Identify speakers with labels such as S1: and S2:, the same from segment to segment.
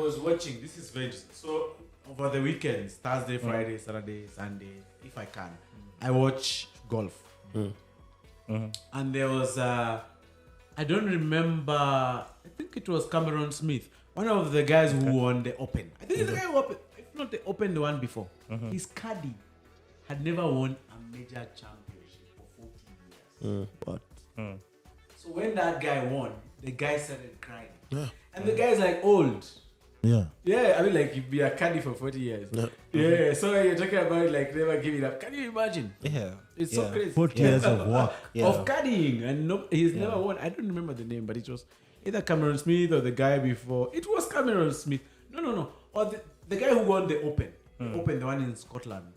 S1: was watching. This is very interesting. So over the weekends, Thursday, Friday, Saturday, Sunday, if I can, I watch golf. And there was I don't remember. I think it was Cameron Smith, one of the guys who won the Open. I think it's the guy who opened, if not the Open, the one before. His caddy had never won a major championship for 40 years.
S2: But
S1: So when that guy won, the guy started crying. And the guy's like old. Yeah, I mean, like, you've been a caddy for 40 years. Yeah, so you're talking about, like, never giving up. Can you imagine?
S3: Yeah.
S1: It's so crazy.
S4: 40 years of work.
S1: Of caddying. And he's never won. I don't remember the name, but it was either Cameron Smith or the guy before. It was Cameron Smith. No. Or the guy who won the Open. The Open, the one in Scotland.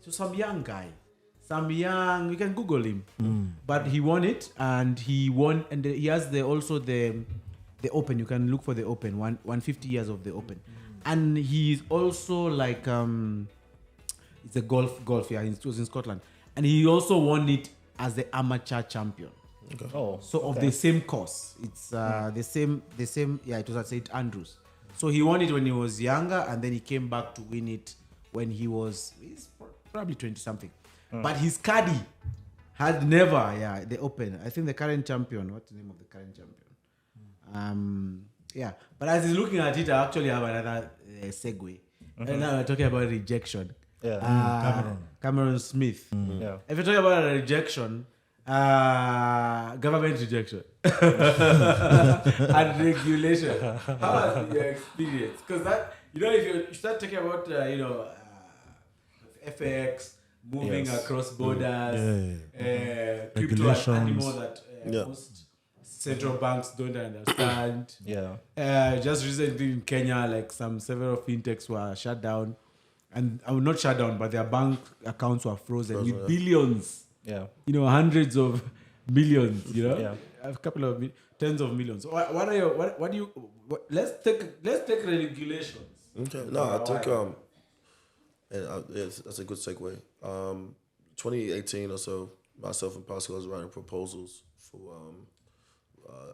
S1: So some young guy. You can Google him. But he won it, and he won, and he has also the Open. You can look for the Open, 150 years of the Open. And he's also like, it's a golf, yeah, it was in Scotland. And he also won it as the amateur champion. Of the same course. It's the same, yeah, it was at St. Andrews. So he won it when he was younger, and then he came back to win it when he's probably 20-something. But his caddy had never, the Open. I think the current champion, what's the name of the current champion? But as he's looking at it, I actually have another segue. And now we're talking about rejection. Cameron Smith. If you're talking about a rejection, government rejection and regulation. How has your experience? Because that, if you start talking about, FX, moving across borders, crypto animal that most central banks don't understand. Just recently in Kenya, like several fintechs were shut down, and not shut down, but their bank accounts were frozen with billions. Hundreds of millions. A couple of tens of millions. Let's take regulations.
S2: okay, no, I think that's a good segue. 2018 or so, myself and Pascal was writing proposals for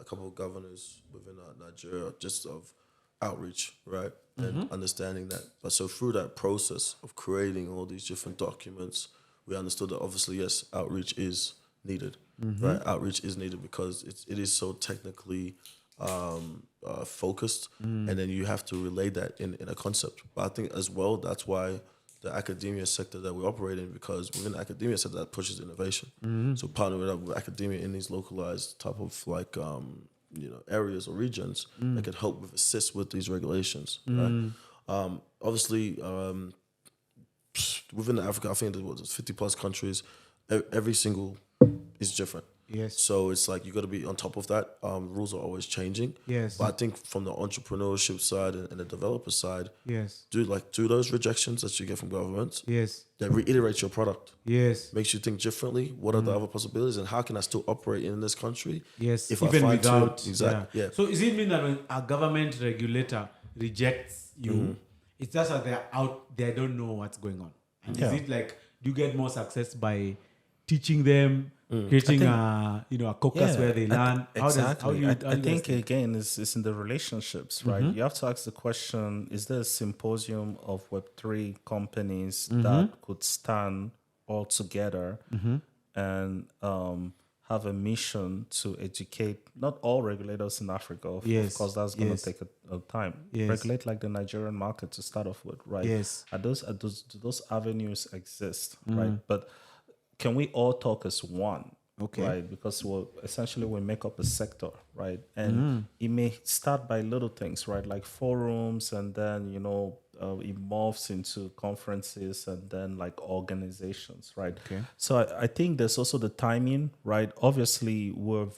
S2: a couple of governors within Nigeria, just of outreach, right? And understanding that. But so through that process of creating all these different documents, we understood that obviously, yes, outreach is needed, right? Outreach is needed because it is so technically focused, and then you have to relay that in a concept. But I think as well, that's why the academia sector that we operate in, because within the academia sector that pushes innovation. So partnering up with academia in these localized type of like areas or regions that could help assist with these regulations. Right? Obviously, within Africa, I think there's 50 plus countries. Every single is different.
S1: Yes.
S2: So it's like you got to be on top of that. Rules are always changing.
S1: Yes.
S2: But I think from the entrepreneurship side and the developer side,
S1: yes,
S2: do those rejections that you get from governments.
S1: Yes.
S2: That reiterates your product.
S1: Yes.
S2: Makes you think differently. What are the other possibilities, and how can I still operate in this country?
S1: Yes.
S2: If
S1: even
S2: I find
S1: without.
S2: exactly. Yeah.
S1: So does it mean that when a government regulator rejects you, it's just that they're out, they don't know what's going on? And is it like, do you get more success by teaching them, creating a caucus where they learn?
S3: Exactly. I think again, it's in the relationships, right? You have to ask the question: is there a symposium of Web3 companies that could stand all together and have a mission to educate not all regulators in Africa? Of course, that's going to take a time. Regulate like the Nigerian market to start off with, right?
S1: Yes.
S3: Do those avenues exist, right? But can we all talk as one?
S1: Okay.
S3: Right, because we make up a sector, right? And it may start by little things, right? Like forums, and then it morphs into conferences, and then like organizations, right?
S1: Okay.
S3: So I think there's also the timing, right? Obviously, we're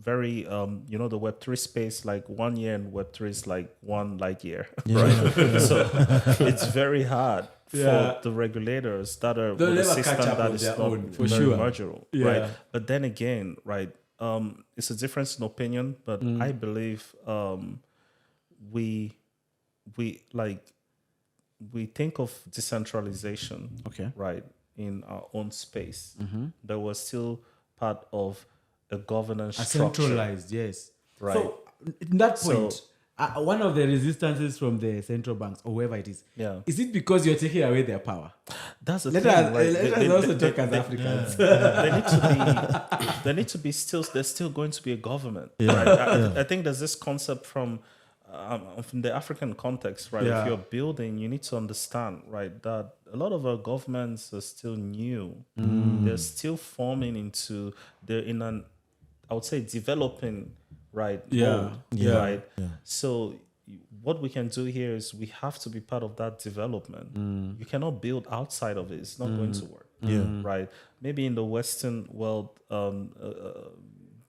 S3: very the Web3 space, like 1 year in Web3 is like 1 light year, right? So it's very hard for the regulators that are with a system that is not very marginal, right? But then again, right, it's a difference in opinion, but I believe we think of decentralization, right, in our own space. But we're still part of a governance structure.
S1: Centralized, yes.
S3: Right.
S1: So in that point, one of the resistances from the central banks or whoever it is,
S3: Yeah.
S1: is it because you're taking away their power?
S3: That's the
S1: Let
S3: thing.
S1: us,
S3: right?
S1: let us also talk as Africans.
S3: They need to be still. There's still going to be a government. Right? I think there's this concept from the African context, right?
S1: Yeah.
S3: If you're building, you need to understand, right, that a lot of our governments are still new. They're still forming into. They're in an, I would say, developing, right?
S1: Yeah.
S3: Mode,
S1: Yeah.
S3: Right. So what we can do here is we have to be part of that development. You cannot build outside of it. It's not going to work. Right. Maybe in the Western world,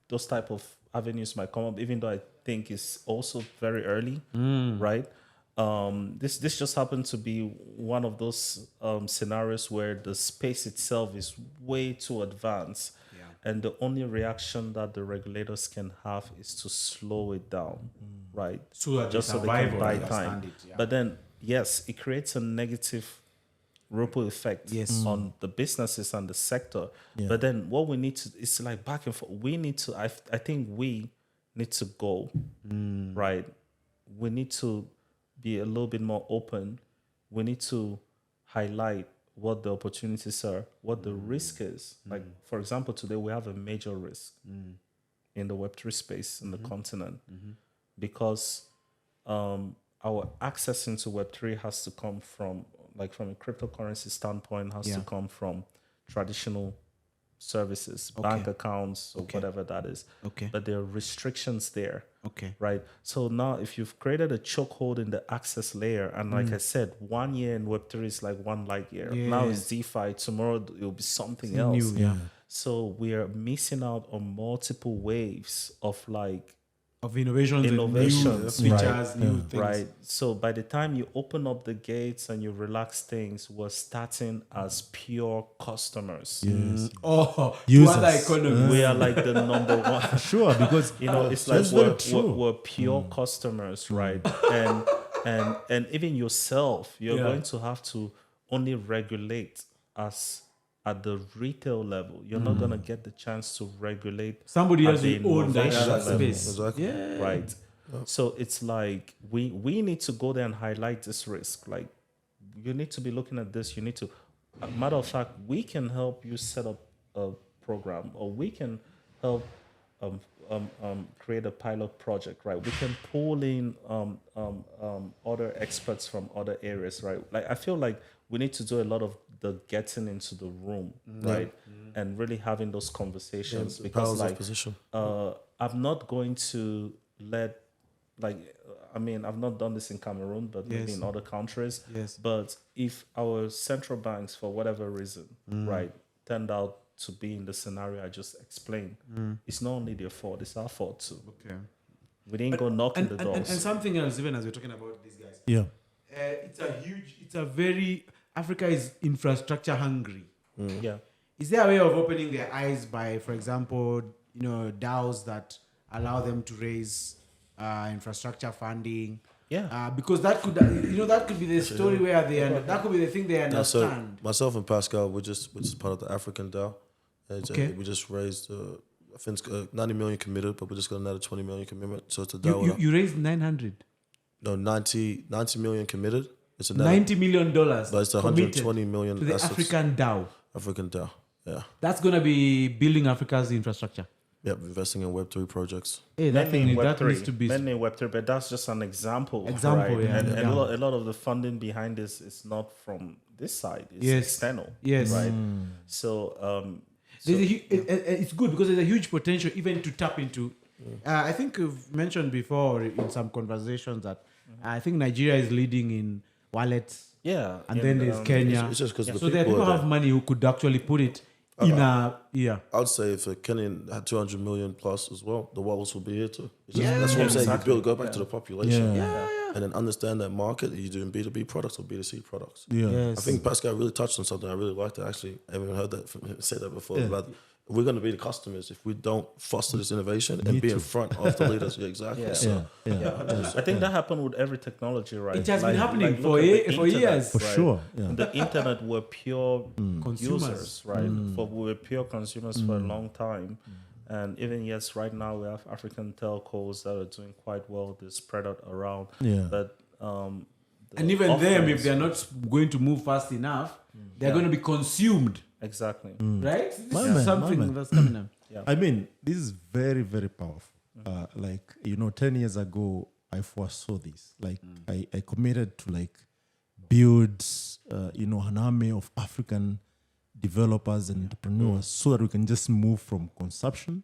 S3: those type of avenues might come up, even though I think it's also very early. Right. This just happened to be one of those scenarios where the space itself is way too advanced. And the only reaction that the regulators can have is to slow it down, right?
S1: So that
S3: just
S1: they
S3: so they
S1: survive
S3: can
S1: or
S3: buy
S1: understand
S3: time.
S1: it, yeah.
S3: But then, yes, it creates a negative ripple effect on the businesses and the sector. But then what we need to, it's like back and forth. We need to, I think we need to go, right? We need to be a little bit more open. We need to highlight what the opportunities are, what the risk is. Like, for example, today we have a major risk in the Web3 space in the continent because our access into Web3 has to come from, like from a cryptocurrency standpoint, has to come from traditional services, bank accounts, or whatever that is. But there are restrictions there. Right. So now if you've created a chokehold in the access layer, and like I said, 1 year in Web3 is like one light year. Now it's DeFi, tomorrow it'll be something else. So we are missing out on multiple waves of like
S1: innovations, and new features, new things.
S3: Right. So by the time you open up the gates and you relax things, we're starting as pure customers.
S1: Oh,
S4: Users.
S1: to other economies.
S3: We are like the number one.
S4: Sure, because
S3: It's
S4: that's
S3: like
S4: very true.
S3: we're pure customers, right? And even yourself, you're going to have to only regulate us at the retail level. You're not going to get the chance to regulate
S1: Somebody
S3: at
S1: else
S3: the
S1: will own that
S3: innovation level.
S1: space.
S2: Exactly.
S1: Yeah.
S3: Right. So it's like we need to go there and highlight this risk. Like, you need to be looking at this. You need to, matter of fact, we can help you set up a program, or we can help create a pilot project, right? We can pull in other experts from other areas, right? Like, I feel like we need to do a lot of the getting into the room, right? And really having those conversations, because like
S2: position.
S3: I'm not going to let, like, I mean, I've not done this in Cameroon, but maybe in other countries. But if our central banks, for whatever reason, right, turned out to be in the scenario I just explained, it's not only their fault, it's our fault too. We didn't go knocking the doors.
S1: And something else, even as we're talking about these guys, it's a very, Africa is infrastructure hungry. Is there a way of opening their eyes by, for example, DAOs that allow them to raise infrastructure funding? Because that could, that could be the story where that could be the thing they understand.
S2: So myself and Pascal, we're just part of the African DAO. We just raised, I think it's 90 million committed, but we just got another 20 million commitment. So it's a DAO.
S1: You raised 900.
S2: No, 90 million committed. It's
S1: $90 million.
S2: But it's 120 million
S1: to the
S2: assets.
S1: African DAO.
S2: African DAO, yeah.
S1: That's gonna be building Africa's infrastructure.
S2: Yep, investing in Web3 projects.
S1: Hey, that
S3: Mainly
S1: thing
S3: in
S1: that
S3: Web3,
S1: needs to be.
S3: mainly in Web3, but that's just an example. right?
S1: Yeah,
S3: And a lot of the funding behind this is not from this side. It's external. Right. So
S1: it's good because there's a huge potential even to tap into. I think you've mentioned before in some conversations that I think Nigeria is leading in wallets. And then there's Kenya.
S2: It's just because
S1: So there are people who have money who could actually put it in
S2: I would say if Kenyan had 200 million plus as well, the wallets will be here too. That's what I'm saying.
S3: Exactly.
S2: You go back to the population and then understand that market. You're doing B2B products or B2C products. I think Pascal really touched on something I really liked. Actually, I haven't heard that from him say that before. About we're going to be the customers if we don't foster this innovation and be in front of the leaders.
S3: I think that happened with every technology, right?
S1: It has been happening for
S3: look at the
S1: years.
S3: internet,
S4: For
S3: right?
S4: sure.
S3: The internet were pure
S1: Consumers.
S3: users, right? We were pure consumers for a long time. And even yes, right now we have African telcos that are doing quite well. They're spread out around.
S4: Yeah.
S3: But
S1: And even them, if
S3: offerings-
S1: they're not going to move fast enough, they're going to be consumed,
S3: exactly.
S1: right? This
S4: My
S1: is
S4: man,
S1: something
S4: my man.
S1: that's coming up.
S4: I mean, this is very, very powerful. 10 years ago, I foresaw this. Like, I committed to like build, an army of African developers and entrepreneurs so that we can just move from consumption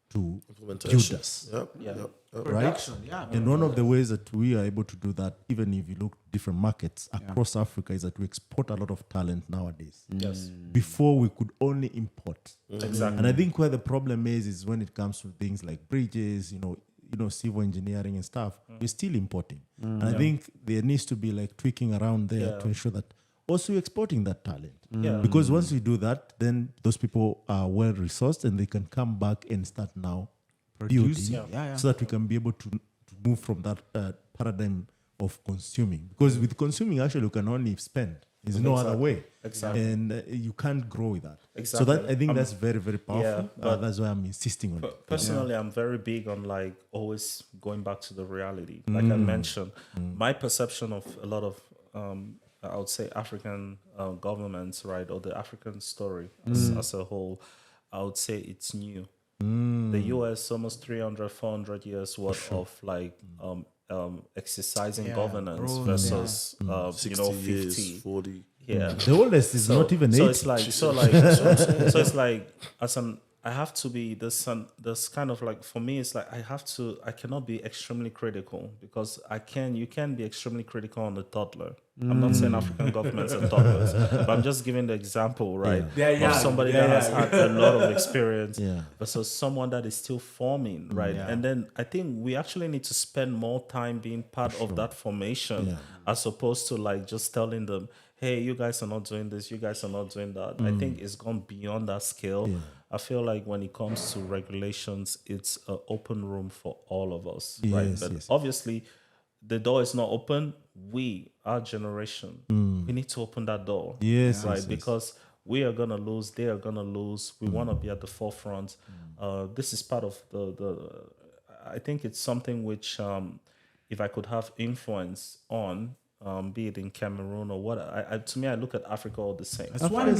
S4: to
S2: Implementation.
S4: builders.
S2: Yep.
S3: Yeah.
S2: Yep. Yep.
S1: Production, yeah.
S4: And one of the ways that we are able to do that, even if you look different markets across Africa, is that we export a lot of talent nowadays.
S3: Yes.
S4: Before we could only import.
S3: Exactly.
S4: And I think where the problem is when it comes to things like bridges, civil engineering and stuff, we're still importing. And I think there needs to be like tweaking around there to ensure that also we're exporting that talent.
S3: Yeah.
S4: Because once we do that, then those people are well resourced and they can come back and start now building so that we can be able to move from that paradigm of consuming. Because with consuming, actually, you can only spend. There's no other way.
S3: Exactly.
S4: And you can't grow with that.
S3: Exactly.
S4: So that I think that's very, very powerful.
S3: but
S4: That's why I'm insisting on it.
S3: Personally, I'm very big on like always going back to the reality. Like I mentioned, my perception of a lot of, I would say African governments, right, or the African story as a whole, I would say it's new. The US almost 300, 400 years worth of like exercising governance versus
S2: 60
S3: 50
S2: years, 40.
S3: Yeah.
S4: The oldest is not even 80.
S3: So it's like so it's like I have to be this kind of like, for me it's like I cannot be extremely critical because you can be extremely critical on a toddler. I'm not saying African governments are toddlers, but I'm just giving the example, right?
S1: They're young.
S3: Of somebody
S1: They're
S3: that has
S1: young.
S3: had a lot of experience
S4: Yeah.
S3: versus someone that is still forming, right?
S1: Yeah.
S3: And then I think we actually need to spend more time being part of that formation as opposed to like just telling them, hey, you guys are not doing this, you guys are not doing that. I think it's gone beyond that scale. I feel like when it comes to regulations, it's an open room for all of us, right?
S4: Yes,
S3: But
S4: yes.
S3: obviously, the door is not open. Our generation, we need to open that door.
S4: Yes,
S3: right?
S4: yes, yes.
S3: Because we are gonna lose, they are gonna lose. We want to be at the forefront. This is part of the. I think it's something which, if I could have influence on, be it in Cameroon or what, to me, I look at Africa all the same.
S1: It's one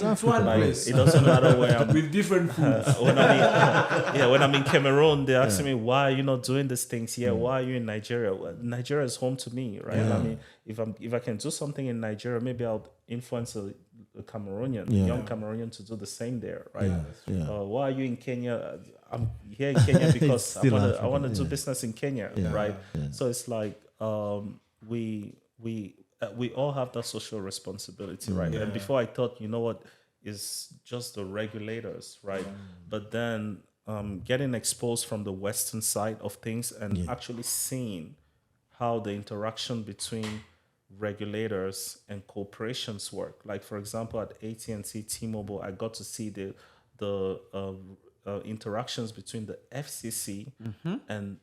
S1: place.
S3: It doesn't matter where I'm.
S1: With different foods.
S3: When I'm in Cameroon, they ask me, why are you not doing these things? Why are you in Nigeria? Well, Nigeria is home to me, right? I mean, if I can do something in Nigeria, maybe I'll influence a Cameroonian, young Cameroonian, to do the same there, right? Why are you in Kenya? I'm here in Kenya because I want to do business in Kenya, right? So it's like we all have that social responsibility, right? And before I thought, what is just the regulators, right? But then getting exposed from the Western side of things and actually seeing how the interaction between regulators and corporations work. Like for example, at AT&T, T-Mobile, I got to see the interactions between the FCC and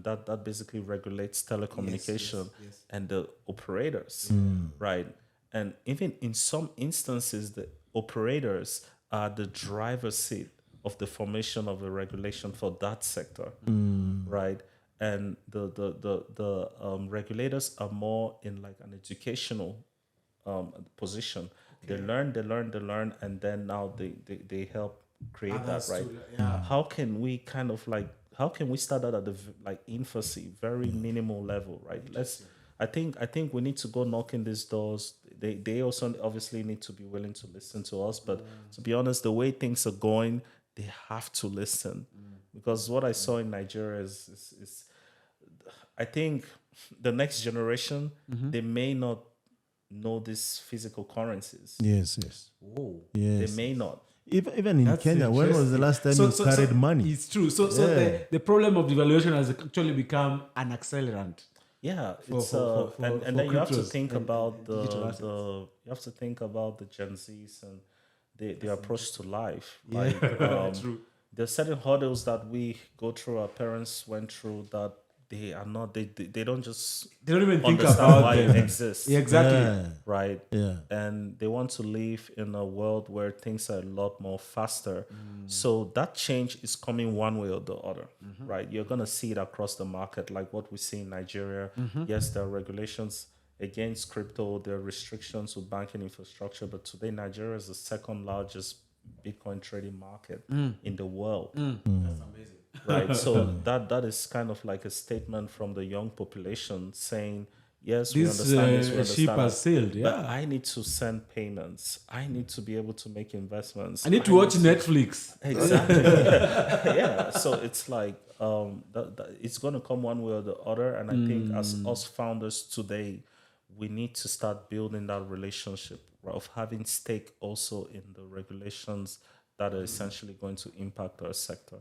S3: that basically regulates telecommunication and the operators, right? And even in some instances, the operators are the driver's seat of the formation of the regulation for that sector, right? And the regulators are more in like an educational position. They learn, and then now they help create that, right? How can we start out at the like infancy, very minimal level, right? I think we need to go knocking these doors. They also obviously need to be willing to listen to us, but to be honest, the way things are going, they have to listen, because what I saw in Nigeria is I think the next generation, they may not know these physical currencies.
S4: Yes.
S3: They may not.
S4: Even in Kenya, when was the last time you carried money?
S1: It's true. So the problem of devaluation has actually become an accelerant.
S3: Yeah, and then you have to think about the Gen Zs and their approach to life. Like,
S1: True.
S3: there's certain hurdles that we go through, our parents went through, that they are not. They don't just
S1: They don't even think
S3: understand
S1: about
S3: why
S1: them.
S3: it exists.
S1: Yeah, exactly.
S4: Yeah.
S3: Right.
S4: Yeah.
S3: And they want to live in a world where things are a lot more faster. So that change is coming one way or the other, right? You're going to see it across the market, like what we see in Nigeria. Yes, there are regulations against crypto, there are restrictions with banking infrastructure, but today Nigeria is the second largest Bitcoin trading market in the world.
S1: That's amazing.
S3: Right. So that is kind of like a statement from the young population saying, yes, we
S1: This
S3: understand this, we
S1: ship
S3: understand
S1: has
S3: that,
S1: sailed.
S3: but
S1: Yeah.
S3: I need to send payments. I need to be able to make investments.
S1: I need to watch Netflix.
S3: Exactly. Yeah. So it's like it's going to come one way or the other. And I think as us founders today, we need to start building that relationship of having stake also in the regulations that are essentially going to impact our sector.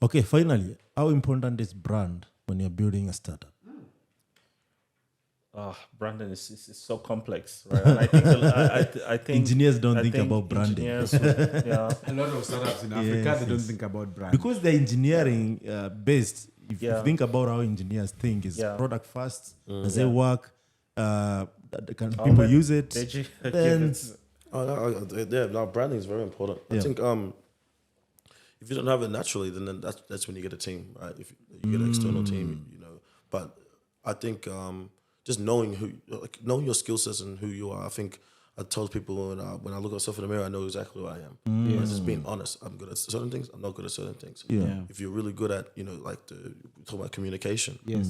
S4: Okay, finally, how important is brand when you're building a startup?
S3: Branding is so complex, right? And I think I think
S4: Engineers don't
S3: I
S4: think about branding.
S3: engineers would- yeah,
S1: A lot of startups in Africa,
S4: Yes,
S1: they don't
S4: yes.
S1: think about brand.
S4: Because they're engineering based. If you
S3: Yeah.
S4: think about how engineers think, is
S3: Yeah.
S4: product first, does it
S3: Yeah.
S4: work? Can people use it?
S3: Deji, give
S4: Then
S3: it-
S2: No, branding is very important. I
S4: Yeah.
S2: think if you don't have it naturally, then that's when you get a team, right? If you get an external team, But I think just knowing knowing your skill sets and who you are. I think I tell people when I look at myself in the mirror, I know exactly who I am. Right? Just being honest. I'm good at certain things. I'm not good at certain things.
S4: Yeah.
S2: If you're really good at we talk about communication.
S1: Yes.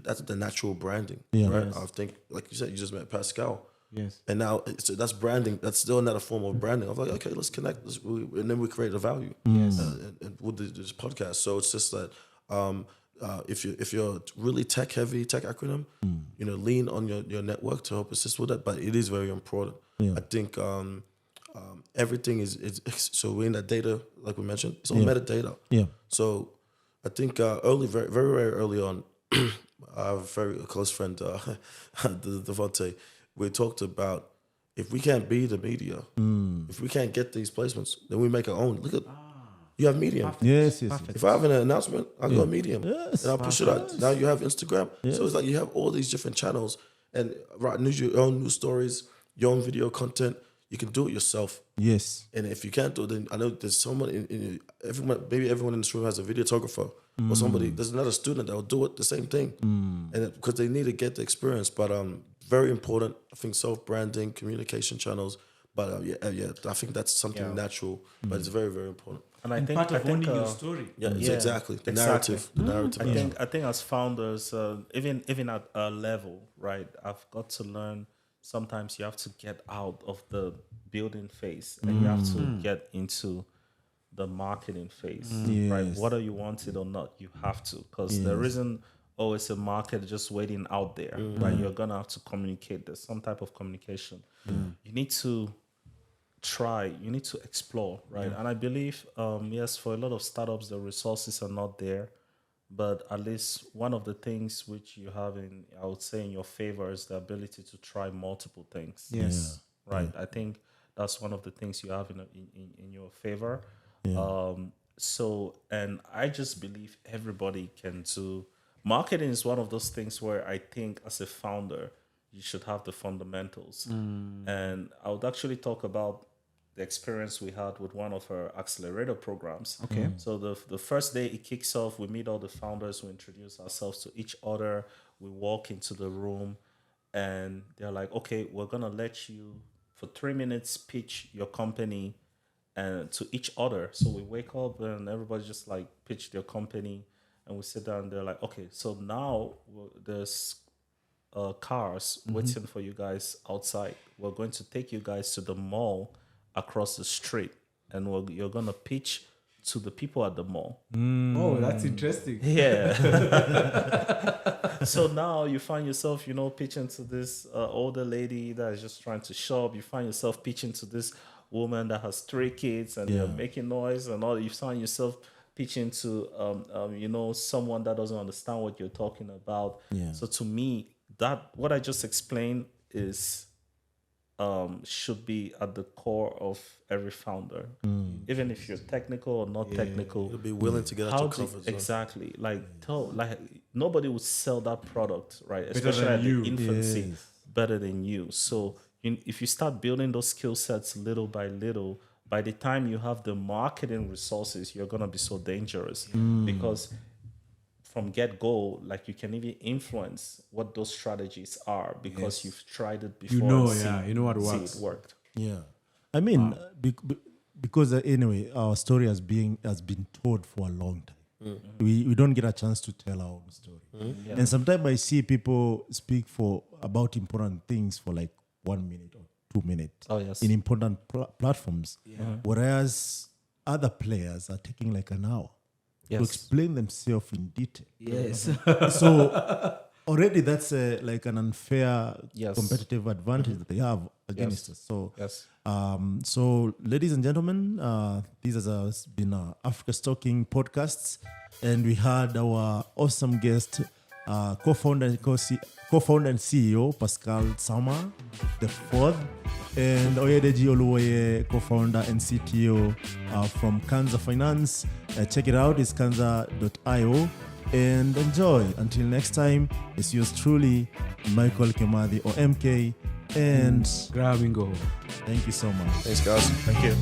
S2: That's the natural branding.
S4: Yeah.
S2: Right.
S1: Yes.
S2: I think, like you said, you just met Pascal.
S1: Yes.
S2: And now that's branding. That's still another form of branding. I'm like, okay, let's connect. And then we create a value.
S1: Yes.
S2: And with this podcast. So it's just that if you're really tech heavy, tech acronym, lean on your network to help assist with that. But it is very important.
S4: Yeah.
S2: I think everything is so we're in that data, like we mentioned. It's all
S4: Yeah.
S2: metadata.
S4: Yeah.
S2: So I think very, very early on, I have a very close friend, Devontae. We talked about if we can't be the media, if we can't get these placements, then we make our own. Look at you have Medium.
S4: Yes, yes.
S2: If I have an announcement, I'll go on Medium
S4: Yes.
S2: and I'll push it out. Now you have Instagram, so it's like you have all these different channels and your own news stories, your own video content. You can do it yourself.
S4: Yes.
S2: And if you can't do it, then I know there's someone maybe everyone in this room has a videographer or somebody. There's another student that will do it the same thing, and because they need to get the experience. But very important. I think self-branding, communication channels. But I think that's something natural, but it's very, very important.
S3: and I think
S1: Part of owning your
S3: uh,
S1: story.
S2: Exactly the
S3: exactly.
S2: narrative. The narrative.
S3: I think as founders, even at a level, right? I've got to learn. Sometimes you have to get out of the building phase and you have to get into the marketing phase, right?
S4: Yes.
S3: Whether you want it or not, you have to, because there isn't always a market just waiting out there, right? You're gonna have to communicate. There's some type of communication. You need to try. You need to explore, right? And I believe, yes, for a lot of startups, the resources are not there. But at least one of the things which you have I would say in your favor is the ability to try multiple things.
S1: Yes.
S3: Right. I think that's one of the things you have in your favor. So, and I just believe everybody can do. Marketing is one of those things where I think as a founder, you should have the fundamentals. And I would actually talk about the experience we had with one of our accelerator programs.
S1: Okay.
S3: So the first day it kicks off, we meet all the founders, we introduce ourselves to each other, we walk into the room, and they're like, okay, we're gonna let you for 3 minutes pitch your company and to each other. So we wake up and everybody just like pitch their company, and we sit down and they're like, okay, so now there's cars waiting for you guys outside. We're going to take you guys to the mall across the street, and you're gonna pitch to the people at the mall.
S1: Oh, that's interesting.
S3: Yeah. So now you find yourself, pitching to this older lady that is just trying to shop. You find yourself pitching to this woman that has 3 kids and they're making noise and all. You find yourself pitching to someone that doesn't understand what you're talking about.
S4: Yeah.
S3: So to me, that what I just explained is should be at the core of every founder, even if you're technical or not technical.
S2: You'll be willing to get out your comfort zone.
S3: Exactly, nobody would sell that product, right?
S1: Better
S3: Especially
S1: than
S3: at
S1: you.
S3: the infancy,
S4: Yes.
S3: better than you. So if you start building those skill sets little by little, by the time you have the marketing resources, you're gonna be so dangerous because from get-go, like you can even influence what those strategies are because you've tried it before.
S1: You know what
S3: see
S1: works.
S3: it worked.
S4: Yeah, I mean, because anyway, our story has been told for a long time. We don't get a chance to tell our own story, and sometimes I see people speak about important things for like 1 minute or 2 minutes.
S3: Oh, yes.
S4: In important platforms, whereas other players are taking like an hour to explain themselves in detail.
S1: Yes.
S4: So already that's like an unfair
S3: Yes.
S4: competitive advantage that they have against us. So,
S3: Yes.
S4: so ladies and gentlemen, this has been Africa Talking Podcasts, and we had our awesome guest, co-founder and CEO Pascal Ntsama IV, and Oyedeji Oluwoye, co-founder and CTO from Canza Finance. Check it out, it's canza.io, and enjoy. Until next time, it's yours truly, Michael Kemadhi or MK, and
S1: Graham Muhanga.
S4: thank you so much.
S2: Thanks, guys.
S3: Thank you.